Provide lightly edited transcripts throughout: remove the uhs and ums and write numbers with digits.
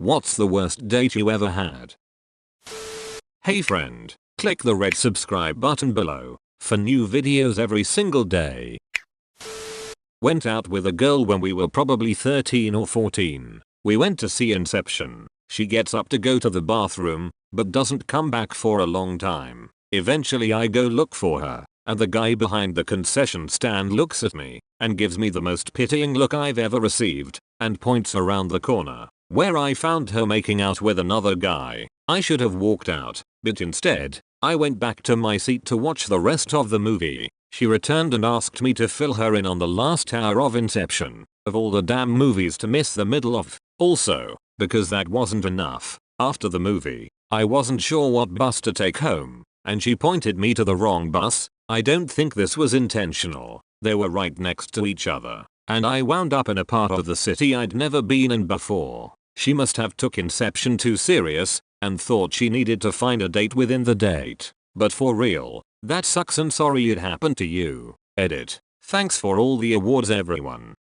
What's the worst date you ever had? Hey friend, click the red subscribe button below for new videos every single day. Went out with a girl when we were probably 13 or 14. We went to see Inception. She gets up to go to the bathroom, but doesn't come back for a long time. Eventually I go look for her, and the guy behind the concession stand looks at me and gives me the most pitying look I've ever received and points around the corner, where I found her making out with another guy. I should have walked out, but instead, I went back to my seat to watch the rest of the movie. She returned and asked me to fill her in on the last hour of Inception, of all the damn movies to miss the middle of. Also, because that wasn't enough, after the movie, I wasn't sure what bus to take home, and she pointed me to the wrong bus. I don't think this was intentional. They were right next to each other, and I wound up in a part of the city I'd never been in before. She must have took Inception too serious and thought she needed to find a date within the date. But for real, that sucks and sorry it happened to you. Edit. Thanks for all the awards everyone.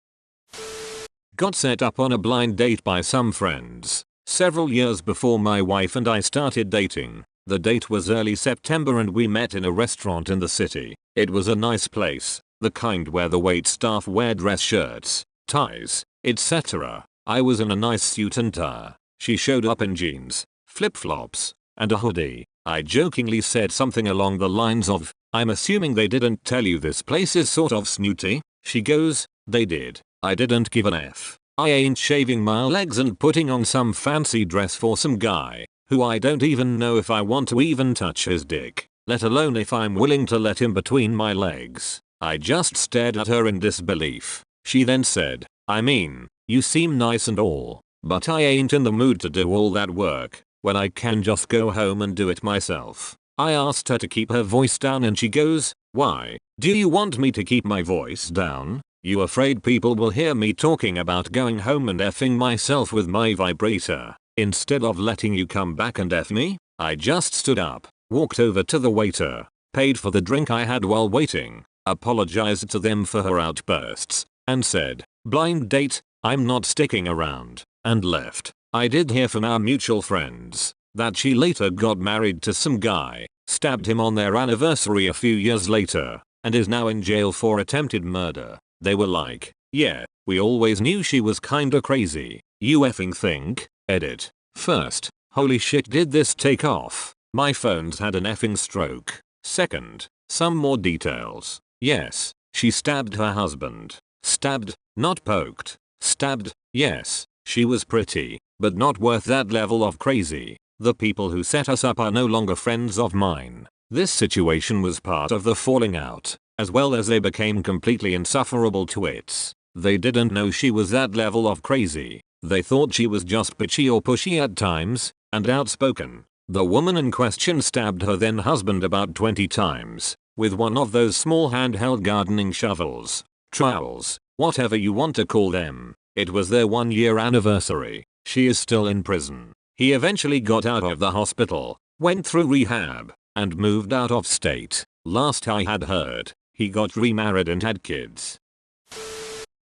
Got set up on a blind date by some friends several years before my wife and I started dating. The date was early September and we met in a restaurant in the city. It was a nice place, the kind where the waitstaff wear dress shirts, ties, etc. I was in a nice suit and tie. She showed up in jeans, flip-flops, and a hoodie. I jokingly said something along the lines of, "I'm assuming they didn't tell you this place is sort of snooty?" She goes, "They did. I didn't give an F. I ain't shaving my legs and putting on some fancy dress for some guy who I don't even know if I want to even touch his dick, let alone if I'm willing to let him between my legs." I just stared at her in disbelief. She then said, "I mean, you seem nice and all, but I ain't in the mood to do all that work when I can just go home and do it myself." I asked her to keep her voice down and she goes, "Why? Do you want me to keep my voice down? You afraid people will hear me talking about going home and effing myself with my vibrator instead of letting you come back and F me?" I just stood up, walked over to the waiter, paid for the drink I had while waiting, apologized to them for her outbursts, and said, "Blind date, I'm not sticking around," and left. I did hear from our mutual friends that she later got married to some guy, stabbed him on their anniversary a few years later, and is now in jail for attempted murder. They were like, "Yeah, we always knew she was kinda crazy. You effing think?" Edit. First, holy shit, did this take off? My phone's had an effing stroke. Second, some more details. Yes, she stabbed her husband. Stabbed, not poked. Stabbed, yes, she was pretty, but not worth that level of crazy. The people who set us up are no longer friends of mine. This situation was part of the falling out, as well as they became completely insufferable twits. They didn't know she was that level of crazy. They thought she was just bitchy or pushy at times, and outspoken. The woman in question stabbed her then husband about 20 times, with one of those small handheld gardening shovels, trowels, whatever you want to call them. It was their 1-year anniversary. She is still in prison. He eventually got out of the hospital, went through rehab, and moved out of state. Last I had heard, he got remarried and had kids.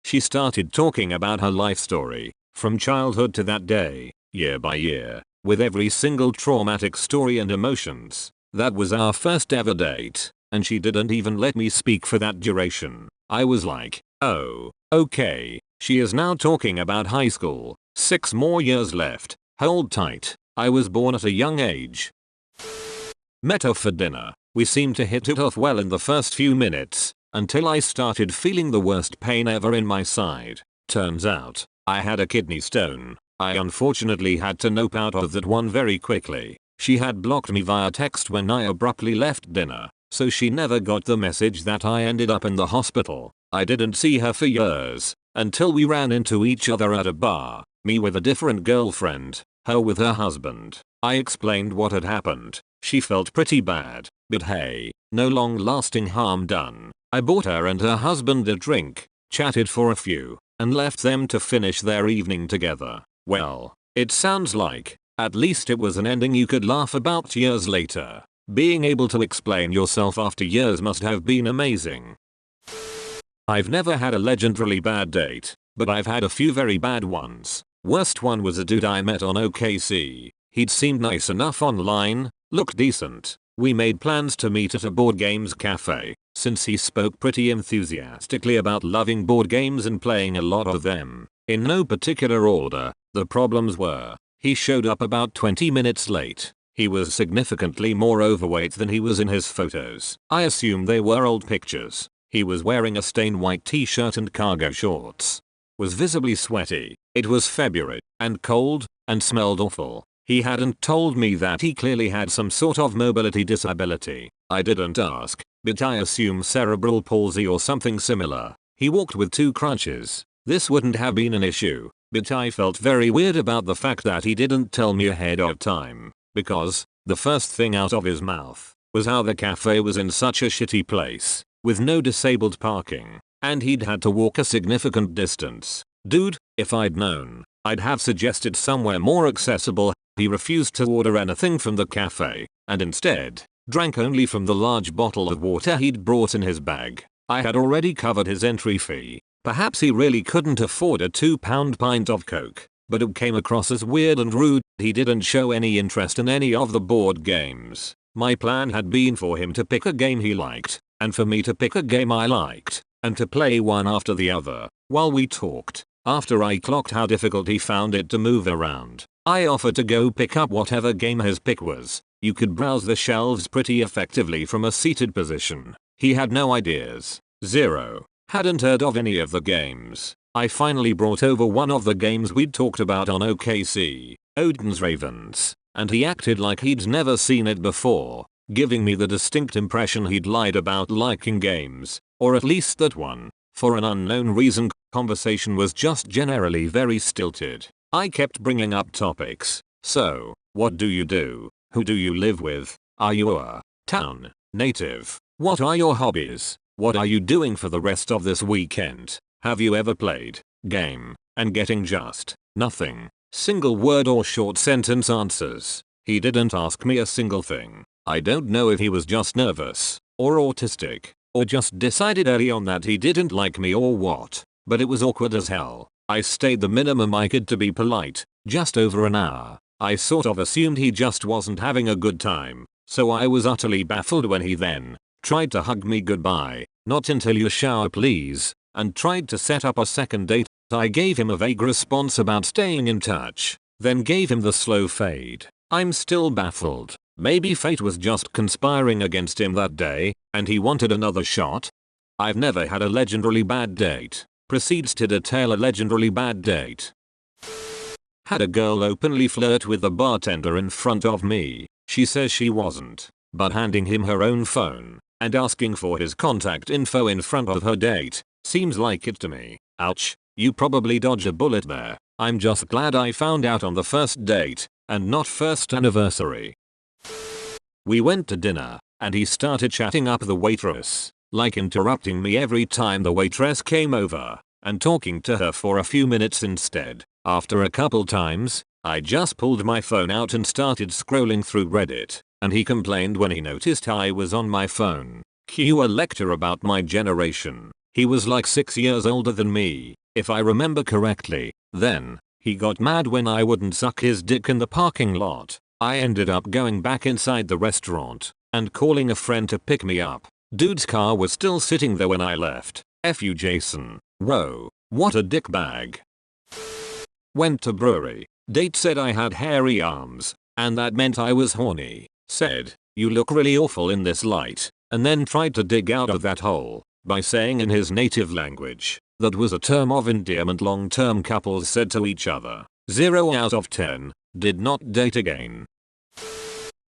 She started talking about her life story, from childhood to that day, year by year, with every single traumatic story and emotions. That was our first ever date, and she didn't even let me speak for that duration. I was like, oh, okay. She is now talking about high school, 6 more years left, hold tight. I was born at a young age. Met her for dinner. We seemed to hit it off well in the first few minutes, until I started feeling the worst pain ever in my side. Turns out, I had a kidney stone. I unfortunately had to nope out of that one very quickly. She had blocked me via text when I abruptly left dinner, so she never got the message that I ended up in the hospital. I didn't see her for years, until we ran into each other at a bar, me with a different girlfriend, her with her husband. I explained what had happened. She felt pretty bad, but hey, no long-lasting harm done. I bought her and her husband a drink, chatted for a few, and left them to finish their evening together. Well, it sounds like, at least it was an ending you could laugh about years later. Being able to explain yourself after years must have been amazing. I've never had a legendarily bad date, but I've had a few very bad ones. Worst one was a dude I met on OKC. He'd seemed nice enough online, looked decent. We made plans to meet at a board games cafe, since he spoke pretty enthusiastically about loving board games and playing a lot of them. In no particular order, the problems were, he showed up about 20 minutes late. He was significantly more overweight than he was in his photos. I assume they were old pictures. He was wearing a stained white t-shirt and cargo shorts. Was visibly sweaty. It was February, and cold, and smelled awful. He hadn't told me that he clearly had some sort of mobility disability. I didn't ask, but I assume cerebral palsy or something similar. He walked with 2 crutches. This wouldn't have been an issue, but I felt very weird about the fact that he didn't tell me ahead of time, because the first thing out of his mouth was how the cafe was in such a shitty place, with no disabled parking, and he'd had to walk a significant distance. Dude, if I'd known, I'd have suggested somewhere more accessible. He refused to order anything from the cafe, and instead, drank only from the large bottle of water he'd brought in his bag. I had already covered his entry fee. Perhaps he really couldn't afford a £2 pint of Coke, but it came across as weird and rude. He didn't show any interest in any of the board games. My plan had been for him to pick a game he liked, and for me to pick a game I liked, and to play one after the other, while we talked. After I clocked how difficult he found it to move around, I offered to go pick up whatever game his pick was. You could browse the shelves pretty effectively from a seated position. He had no ideas. Zero. Hadn't heard of any of the games. I finally brought over one of the games we'd talked about on OKC, Odin's Ravens, and he acted like he'd never seen it before, giving me the distinct impression he'd lied about liking games, or at least that one. For an unknown reason, conversation was just generally very stilted. I kept bringing up topics. So, what do you do? Who do you live with? Are you a town native? What are your hobbies? What are you doing for the rest of this weekend? Have you ever played game? And getting just nothing. Single word or short sentence answers. He didn't ask me a single thing. I don't know if he was just nervous, or autistic, or just decided early on that he didn't like me or what, but it was awkward as hell. I stayed the minimum I could to be polite, just over an hour. I sort of assumed he just wasn't having a good time, so I was utterly baffled when he then tried to hug me goodbye, not until you shower please, and tried to set up a second date. I gave him a vague response about staying in touch, then gave him the slow fade. I'm still baffled. Maybe fate was just conspiring against him that day, and he wanted another shot? I've never had a legendarily bad date. Proceeds to detail a legendarily bad date. Had a girl openly flirt with the bartender in front of me. She says she wasn't, but handing him her own phone and asking for his contact info in front of her date seems like it to me. Ouch, you probably dodged a bullet there. I'm just glad I found out on the first date and not first anniversary. We went to dinner, and he started chatting up the waitress, like interrupting me every time the waitress came over, and talking to her for a few minutes instead. After a couple times, I just pulled my phone out and started scrolling through Reddit, and he complained when he noticed I was on my phone. Cue a lecture about my generation. He was like 6 years older than me, if I remember correctly. Then, he got mad when I wouldn't suck his dick in the parking lot. I ended up going back inside the restaurant and calling a friend to pick me up. Dude's car was still sitting there when I left. F you Jason. Whoa, what a dick bag. Went to brewery. Date said I had hairy arms, and that meant I was horny. Said, you look really awful in this light, and then tried to dig out of that hole by saying in his native language, that was a term of endearment long-term couples said to each other. 0 out of 10. Did not date again.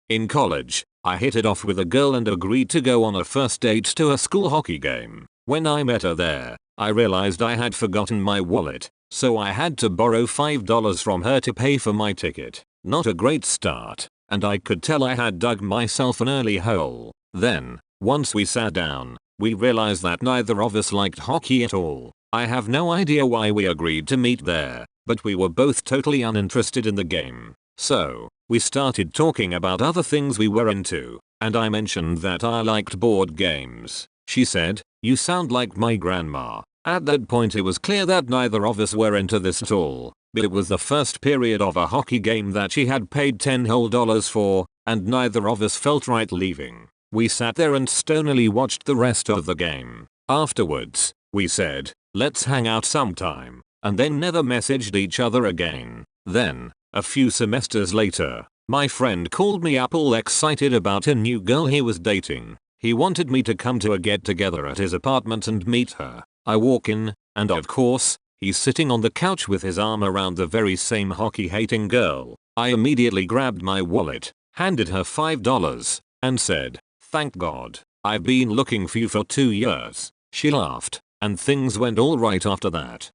In college, I hit it off with a girl and agreed to go on a first date to a school hockey game. When I met her there, I realized I had forgotten my wallet, so I had to borrow $5 from her to pay for my ticket. Not a great start, and I could tell I had dug myself an early hole. Then, once we sat down, we realized that neither of us liked hockey at all. I have no idea why we agreed to meet there, but we were both totally uninterested in the game. So, we started talking about other things we were into, and I mentioned that I liked board games. She said, you sound like my grandma. At that point it was clear that neither of us were into this at all. but it was the first period of a hockey game that she had paid $10 whole for, and neither of us felt right leaving. We sat there and stonily watched the rest of the game. Afterwards, we said, let's hang out sometime, and then never messaged each other again. Then, a few semesters later, my friend called me up all excited about a new girl he was dating. He wanted me to come to a get-together at his apartment and meet her. I walk in, and of course, he's sitting on the couch with his arm around the very same hockey-hating girl. I immediately grabbed my wallet, handed her $5, and said, "Thank God, I've been looking for you for 2 years." She laughed, and things went alright after that.